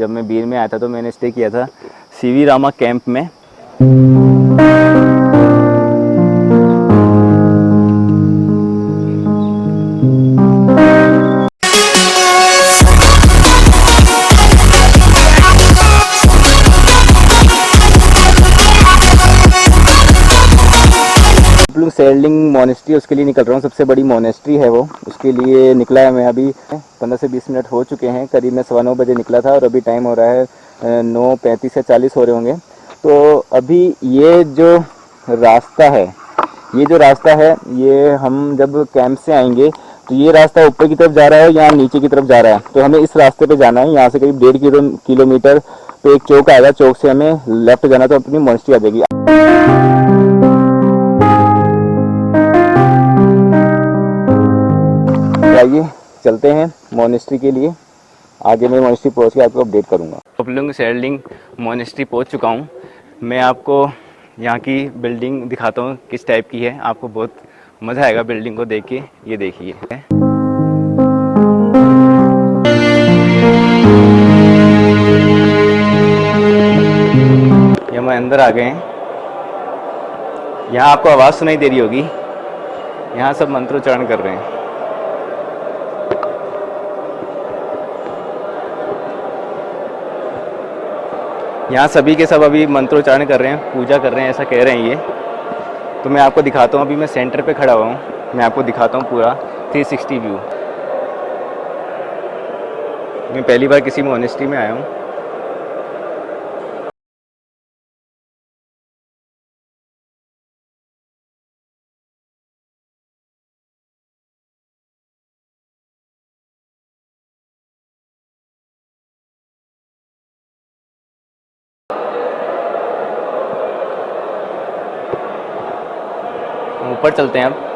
जब मैं बीर में आया था तो मैंने स्टे किया था सीवी रामा कैंप में। सेरलिंग मोनेस्ट्री उसके लिए निकल रहा हूँ, सबसे बड़ी मोनेस्ट्री है वो, उसके लिए निकला है मैं। अभी 15 से 20 मिनट हो चुके हैं, करीब मैं 9:15 बजे निकला था और अभी टाइम हो रहा है 9:35 से 40 हो रहे होंगे। तो अभी ये जो रास्ता है ये हम जब कैंप से आएंगे तो ये रास्ता ऊपर की तरफ जा रहा है या नीचे की तरफ जा रहा है, तो हमें इस रास्ते पे जाना है। यहाँ से करीब 1.5 किलोमीटर पे एक चौक आएगा, चौक से हमें लेफ्ट जाना तो अपनी मोनेस्ट्री आ जाएगी। आइए चलते हैं मोनेस्ट्री के लिए, आगे मैं मोनेस्ट्री पहुंच के आपको अपडेट करूंगा। ओपलुंग सेरलिंग मोनेस्ट्री पहुंच चुका हूं। मैं आपको यहाँ की बिल्डिंग दिखाता हूँ किस टाइप की है, आपको बहुत मज़ा आएगा बिल्डिंग को देख के। ये देखिए, ये हम अंदर आ गए हैं। यहाँ आपको आवाज़ सुनाई दे रही होगी, यहाँ सब मंत्रोच्चारण कर रहे हैं। यहाँ सभी के सब अभी मंत्रोच्चारण कर रहे हैं, पूजा कर रहे हैं, ऐसा कह रहे हैं ये। तो मैं आपको दिखाता हूँ, अभी मैं सेंटर पे खड़ा हुआ हूँ, मैं आपको दिखाता हूँ पूरा 360 व्यू। मैं पहली बार किसी मोनेस्ट्री में आया हूँ। ऊपर चलते हैं अब।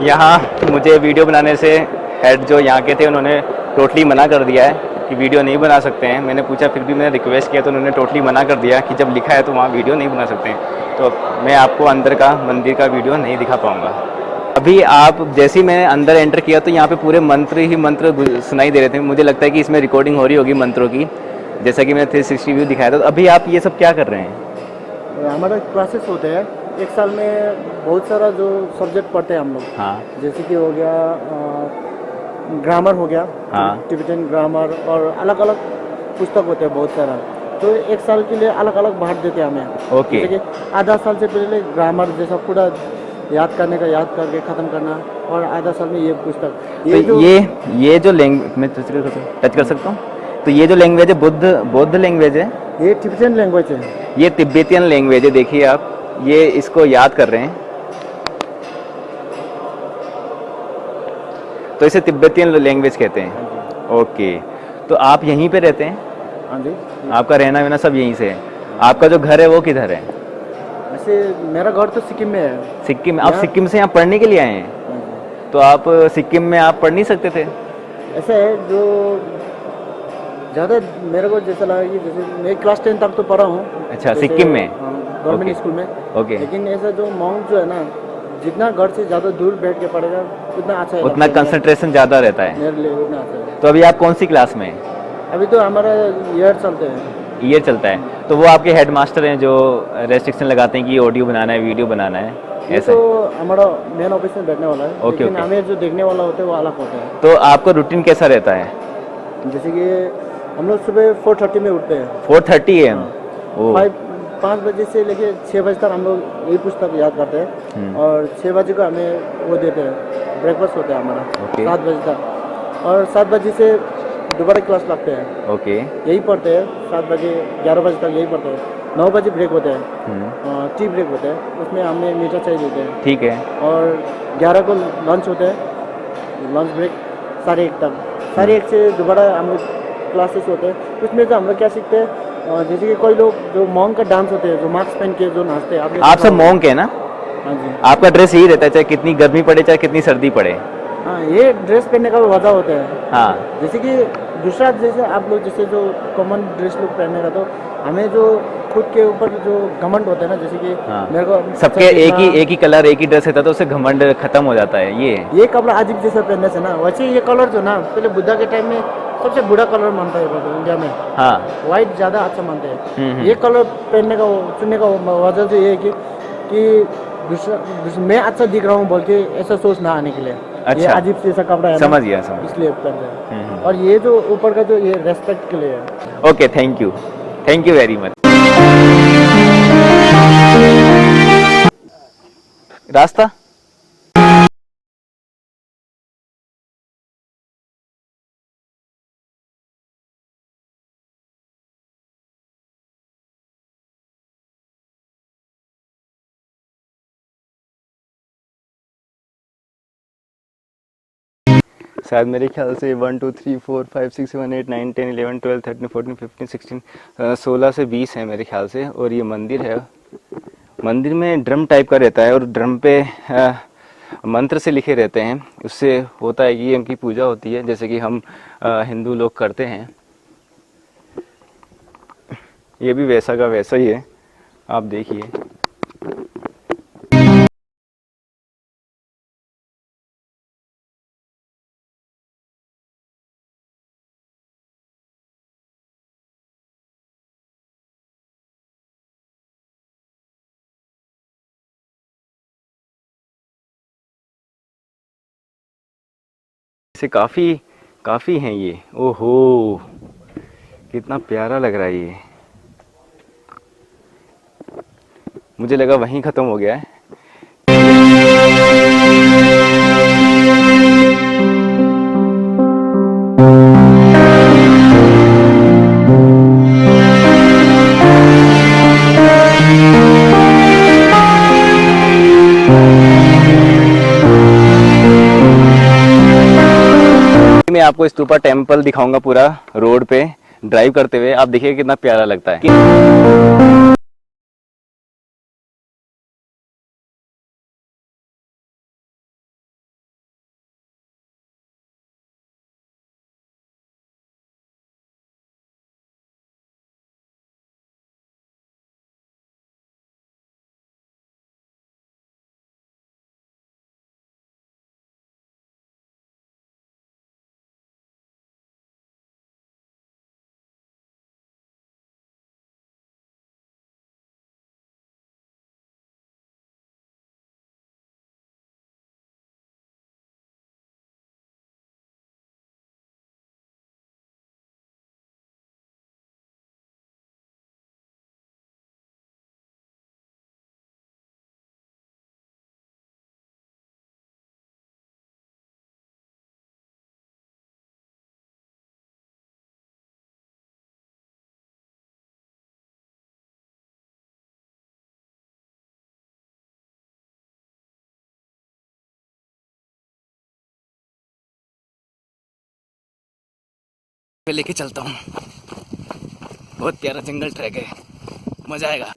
यहाँ मुझे वीडियो बनाने से हेड जो यहाँ के थे उन्होंने टोटली मना कर दिया है कि वीडियो नहीं बना सकते हैं। मैंने पूछा, फिर भी मैंने रिक्वेस्ट किया तो उन्होंने टोटली मना कर दिया कि जब लिखा है तो वहाँ वीडियो नहीं बना सकते हैं। तो मैं आपको अंदर का मंदिर का वीडियो नहीं दिखा पाऊँगा। अभी आप जैसे ही मैंने अंदर एंटर किया तो यहाँ पे पूरे मंत्र ही मंत्र सुनाई दे रहे थे। मुझे लगता है कि इसमें रिकॉर्डिंग हो रही होगी मंत्रों की, जैसा कि मैंने 360 व्यू दिखाया था। तो अभी आप ये सब क्या कर रहे हैं? हमारा क्लासेस होते हैं, एक साल में बहुत सारा जो सब्जेक्ट पढ़ते हैं हम लोग। हाँ, जैसे कि हो गया ग्रामर हो गया, हाँ, टिबेटन ग्रामर, और अलग अलग पुस्तक होते हैं बहुत सारा। तो एक साल के लिए अलग अलग बांट देते हैं हमें। ओके। जैसे कि आधा साल से पहले ग्रामर जैसा पूरा याद करने का, याद करके ख़त्म करना, और आधा साल में ये पुस्तक। तो ये जो लैंग्वेज मैं टच कर सकता हूँ, तो ये जो लैंग्वेज है बौद्ध लैंग्वेज है, ये टिबेटन लैंग्वेज है, ये तिब्बतियन लैंग्वेज है। देखिए आप, ये इसको याद कर रहे हैं, तो इसे तिब्बतियन लैंग्वेज कहते हैं। ओके, तो आप यहीं पे रहते हैं? हाँ जी। आपका रहना वहना सब यहीं से है? आपका जो घर है वो किधर है? वैसे मेरा घर तो सिक्किम में है। सिक्किम? आप सिक्किम से यहाँ पढ़ने के लिए आए हैं? तो आप सिक्किम में आप पढ़ नहीं सकते थे? ऐसा है, जो ज़्यादा मेरे को जैसा लगा कि जैसे मैं क्लास 10 तक तो पढ़ा हूँ। अच्छा, सिक्किम में? गवर्नमेंट स्कूल में। ओके। लेकिन ऐसा जो माउंट जो है ना, जितना घर से ज़्यादा दूर बैठ के पढ़ेगा उतना अच्छा है, उतना कंसंट्रेशन ज़्यादा रहता है मेरे लिए, उतना अच्छा है। तो अभी आप कौन सी क्लास में हैं? अभी तो हमारा ईयर चलते हैं। ईयर चलता है, तो वो आपके हेड मास्टर हैं जो रेस्ट्रिक्शन लगाते हैं कि ऑडियो बनाना है, वीडियो बनाना है, ऐसा? तो हमारा मेन ऑफिस में बैठने वाला है। ओके, लेकिन ओके। हमें जो देखने वाला होता है वो अलग होता है। तो आपका रूटीन कैसा रहता है? जैसे कि हम लोग सुबह 4:30 में उठते हैं। 4:30 AM? 5 बजे से लेके 6 बजे तक हम लोग यही पुस्तक याद करते हैं, और 6 बजे को हमें वो देते हैं, ब्रेकफास्ट होता है हमारा। 7 बजे तक, और 7 बजे से दोबारा क्लास लगते हैं। ओके। यही पढ़ते हैं 7 बजे 11 बजे तक, यही पढ़ते हैं। 9 बजे ब्रेक होता है, टी ब्रेक होता है, उसमें हमें मीठा चाय देते हैं। ठीक है। और 11 को लंच होता है, लंच ब्रेक 1:30 तक। 1:30 से दोबारा हम लोग क्लासेस होते हैं। उसमें जो हम लोग क्या सीखते हैं, जैसे कि कोई लोग जो मॉन्क का डांस होते हैं, जो मास्क पहन के जो नाचते हैं, आपने आप देखा सब होगा। मॉन्क है ना? हाँ जी। आपका ड्रेस यही रहता है चाहे कितनी गर्मी पड़े चाहे कितनी सर्दी पड़े? हाँ, ये ड्रेस पहनने का वजह होता है। हाँ। जैसे कि दूसरा, जैसे आप लोग जैसे जो कॉमन ड्रेस लोग पहनने का, तो हमें जो खुद के ऊपर जो घमंड होता है ना, जैसे कि हाँ। मेरे को सबके एक ही कलर एक ही ड्रेस रहता है तो उससे घमंड खत्म हो जाता है। ये कपड़ा अजीब जैसा पहनने से ना, वैसे ये कलर जो ना पहले बुद्धा के टाइम में सबसे बुरा कलर मानता है लोग इंडिया में। हाँ। वाइट ज़्यादा अच्छा मानते हैं। ये कलर पहनने का चुनने का वजह तो ये है कि मैं अच्छा दिख रहा हूँ बोल के ऐसा सोच ना आने के लिए। अच्छा। ये अजीब से ऐसा कपड़ा है ना, समझ गया, समझ इसलिए पहनते हैं। और ये जो ऊपर का जो ये रेस्पेक्ट के लिए है। Okay, thank you very much. रास्ता शायद मेरे ख्याल से 1 2 3 4 5 6 7 8 9 10 11 12 13 14 15 16 16 से 20 है मेरे ख्याल से। और ये मंदिर है, मंदिर में ड्रम टाइप का रहता है और ड्रम पे मंत्र से लिखे रहते हैं। उससे होता है कि इनकी पूजा होती है जैसे कि हम हिंदू लोग करते हैं। ये भी वैसा का वैसा ही है, आप देखिए। इसे काफ़ी हैं ये। ओहो, कितना प्यारा लग रहा है ये। मुझे लगा वहीं ख़त्म हो गया है। मैं आपको स्तूपा टेम्पल दिखाऊंगा पूरा रोड पे ड्राइव करते हुए। आप देखिए कितना प्यारा लगता है। पे लेके चलता हूँ, बहुत प्यारा जंगल ट्रैक है, मजा आएगा।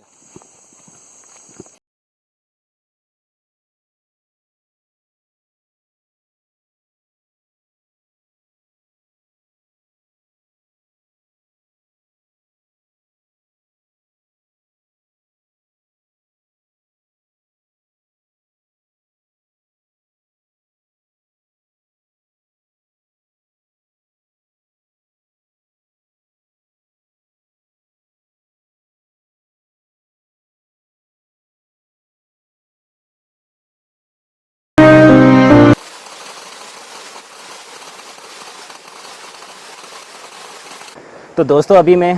तो दोस्तों अभी मैं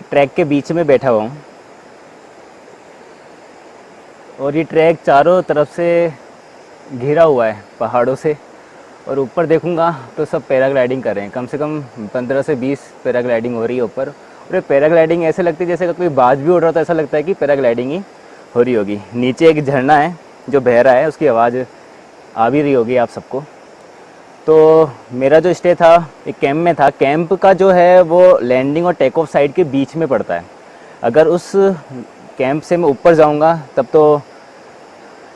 ट्रैक के बीच में बैठा हुआ हूँ और ये ट्रैक चारों तरफ से घिरा हुआ है पहाड़ों से। और ऊपर देखूंगा तो सब पैराग्लाइडिंग कर रहे हैं, कम से कम 15 से 20 पैराग्लाइडिंग हो रही है ऊपर। और पैराग्लाइडिंग ऐसे लगती है जैसे कोई बाज भी उड़ रहा था, ऐसा लगता है कि पैराग्लाइडिंग ही हो रही होगी। नीचे एक झरना है जो बह रहा है, उसकी आवाज़ आ भी रही होगी आप सबको। तो मेरा जो स्टे था एक कैंप में था। कैंप का जो है वो लैंडिंग और टेक ऑफ साइड के बीच में पड़ता है। अगर उस कैंप से मैं ऊपर जाऊंगा तब तो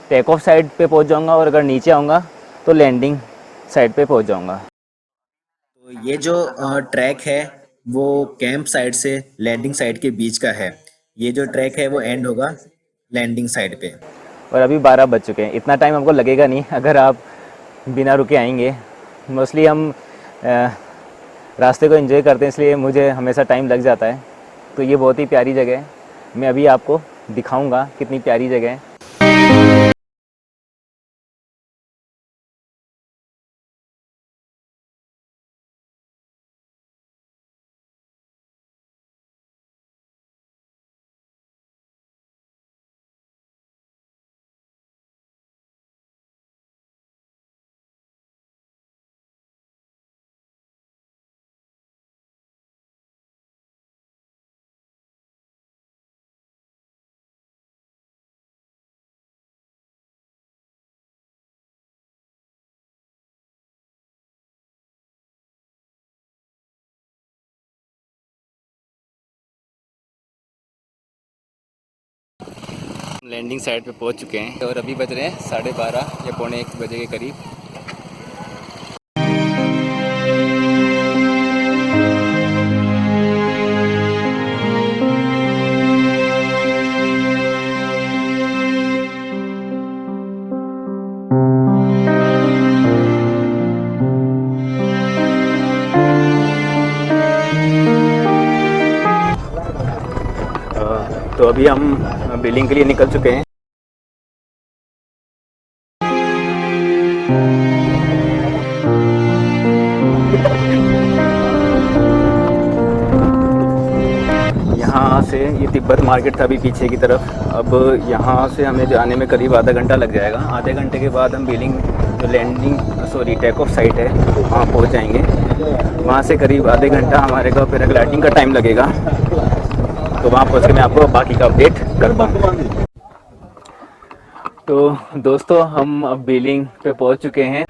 टेक ऑफ साइड पे पहुंच जाऊंगा, और अगर नीचे आऊंगा तो लैंडिंग साइड पे पहुंच जाऊंगा। तो ये जो ट्रैक है वो कैंप साइड से लैंडिंग साइड के बीच का है। ये जो ट्रैक है वो एंड होगा लैंडिंग साइड पे। और अभी 12 बज चुके हैं। इतना टाइम आपको लगेगा नहीं अगर आप बिना रुके आएंगे। मोस्टली हम रास्ते को एंजॉय करते हैं, इसलिए मुझे हमेशा टाइम लग जाता है। तो ये बहुत ही प्यारी जगह है, मैं अभी आपको दिखाऊंगा कितनी प्यारी जगह है। लैंडिंग साइड पे पहुंच चुके हैं और अभी बज रहे हैं 12:30 या पौने 1 बजे के करीब। तो अभी हम बिलिंग के लिए निकल चुके हैं। यहाँ से ये तिब्बत मार्केट था अभी पीछे की तरफ। अब यहाँ से हमें जाने में करीब आधा घंटा लग जाएगा। आधे घंटे के बाद हम बिलिंग जो लैंडिंग टेक ऑफ साइट है वहाँ पहुँच जाएंगे। वहाँ से करीब आधे घंटा हमारे को पैराग्लाइडिंग का टाइम लगेगा। तो वहाँ पहुँच के मैं आपको बाकी का अपडेट करता हूँ। तो दोस्तों हम अब बिलिंग पे पहुँच चुके हैं।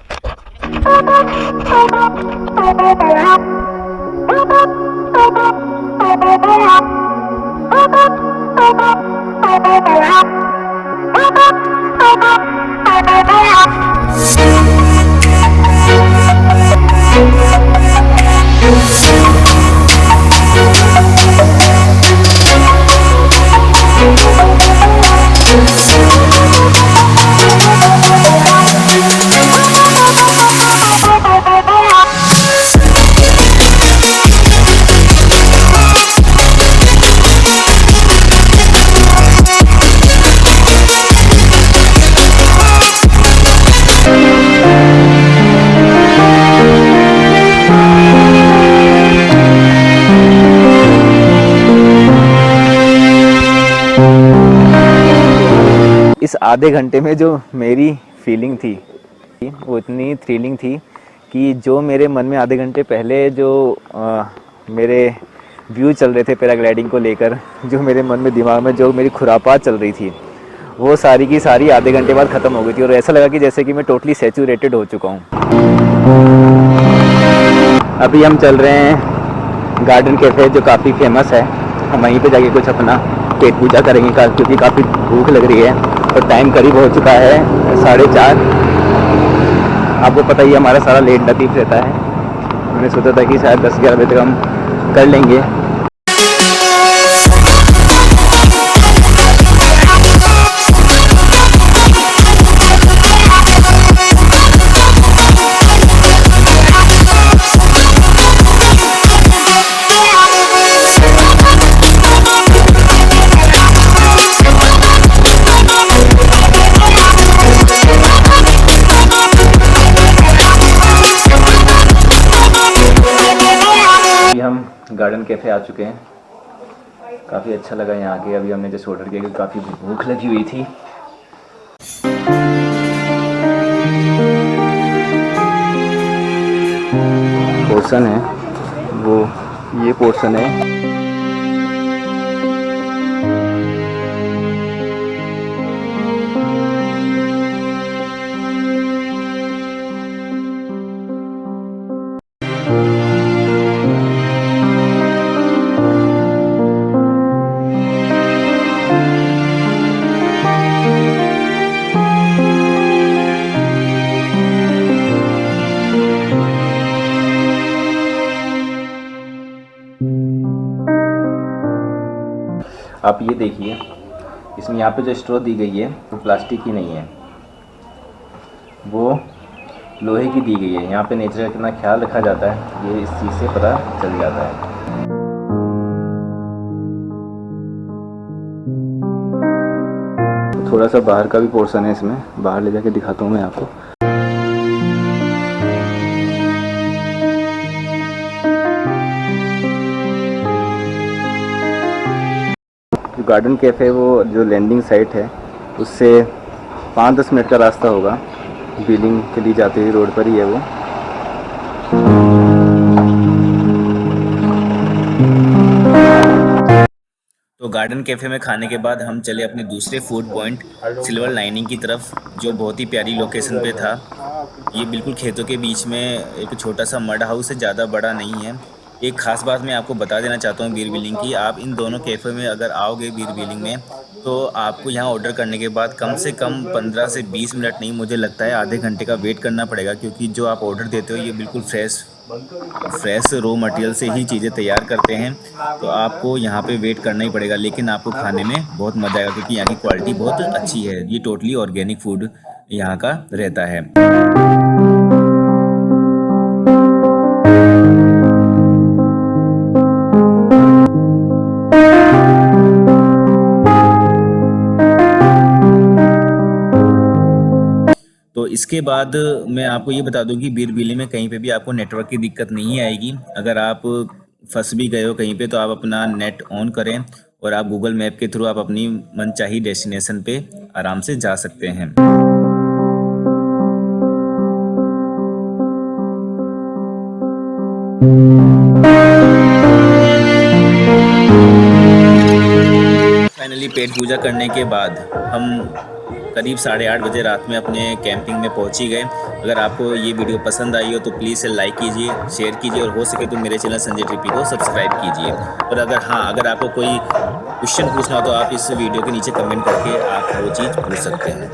इस आधे घंटे में जो मेरी फीलिंग थी वो इतनी थ्रिलिंग थी कि जो मेरे मन में आधे घंटे पहले जो मेरे व्यू चल रहे थे पैराग्लाइडिंग को लेकर, जो मेरे मन में दिमाग में जो मेरी खुरापात चल रही थी, वो सारी की सारी आधे घंटे बाद ख़त्म हो गई थी। और ऐसा लगा कि जैसे कि मैं टोटली सैचुरेटेड हो चुका हूँ। अभी हम चल रहे हैं गार्डन कैफ़े जो काफ़ी फेमस है। हम वहीं पे जाके कुछ अपना पेट पूजा करेंगे क्योंकि काफ़ी भूख लग रही है और टाइम करीब हो चुका है 4:30। आपको पता ही हमारा सारा लेट लतीफ़ रहता है। मैंने सोचा था कि शायद 10-11 बजे तक हम कर लेंगे। हम गार्डन कैफ़े आ चुके हैं। काफ़ी अच्छा लगा यहाँ आके। अभी हमने जैसे ऑर्डर किया क्योंकि काफ़ी भूख लगी हुई थी। पोर्शन है वो ये पोर्शन है। आप ये देखिए, इसमें यहाँ पे जो स्ट्रॉ दी गई है वो प्लास्टिक की नहीं है, वो लोहे की दी गई है। यहाँ पे नेचर का कितना ख्याल रखा जाता है ये इस चीज़ से पता चल जाता है। थोड़ा सा बाहर का भी पोर्शन है इसमें, बाहर ले जाके दिखाता हूँ मैं आपको। जो गार्डन कैफ़े है वो जो लैंडिंग साइट है उससे 5-10 मिनट का रास्ता होगा, व्हीलिंग के लिए जाते हुए रोड पर ही है वो। तो गार्डन कैफ़े में खाने के बाद हम चले अपने दूसरे फूड पॉइंट सिल्वर लाइनिंग की तरफ, जो बहुत ही प्यारी लोकेशन पे था। ये बिल्कुल खेतों के बीच में एक छोटा सा मड हाउस है, ज़्यादा बड़ा नहीं है। एक ख़ास बात मैं आपको बता देना चाहता हूँ बीर बिलिंग की, आप इन दोनों कैफ़े में अगर आओगे बीर बिलिंग में, तो आपको यहाँ ऑर्डर करने के बाद कम से कम 15 से 20 मिनट नहीं, मुझे लगता है आधे घंटे का वेट करना पड़ेगा, क्योंकि जो आप ऑर्डर देते हो ये बिल्कुल फ्रेश रॉ मटेरियल से ही चीज़ें तैयार करते हैं। तो आपको यहाँ पे वेट करना ही पड़ेगा, लेकिन आपको खाने में बहुत मज़ा आएगा, क्योंकि यहाँ की क्वालिटी बहुत अच्छी है। ये टोटली ऑर्गेनिक फूड यहाँ का रहता है। तो इसके बाद मैं आपको ये बता दूं कि बीरबिली में कहीं पे भी आपको नेटवर्क की दिक्कत नहीं आएगी। अगर आप फंस भी गए हो कहीं पे, तो आप अपना नेट ऑन करें और आप गूगल मैप के थ्रू आप अपनी मनचाही डेस्टिनेशन पे आराम से जा सकते हैं। फाइनली पेट पूजा करने के बाद हम करीब 8:30 बजे रात में अपने कैंपिंग में पहुंच ही गए। अगर आपको ये वीडियो पसंद आई हो तो प्लीज़ इसे लाइक कीजिए, शेयर कीजिए, और हो सके तो मेरे चैनल संजय ट्रिपी को सब्सक्राइब कीजिए। और अगर आपको कोई क्वेश्चन पूछना हो तो आप इस वीडियो के नीचे कमेंट करके आप वो चीज़ पूछ सकते हैं।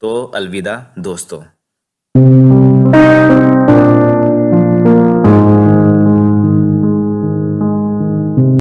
तो अलविदा दोस्तों।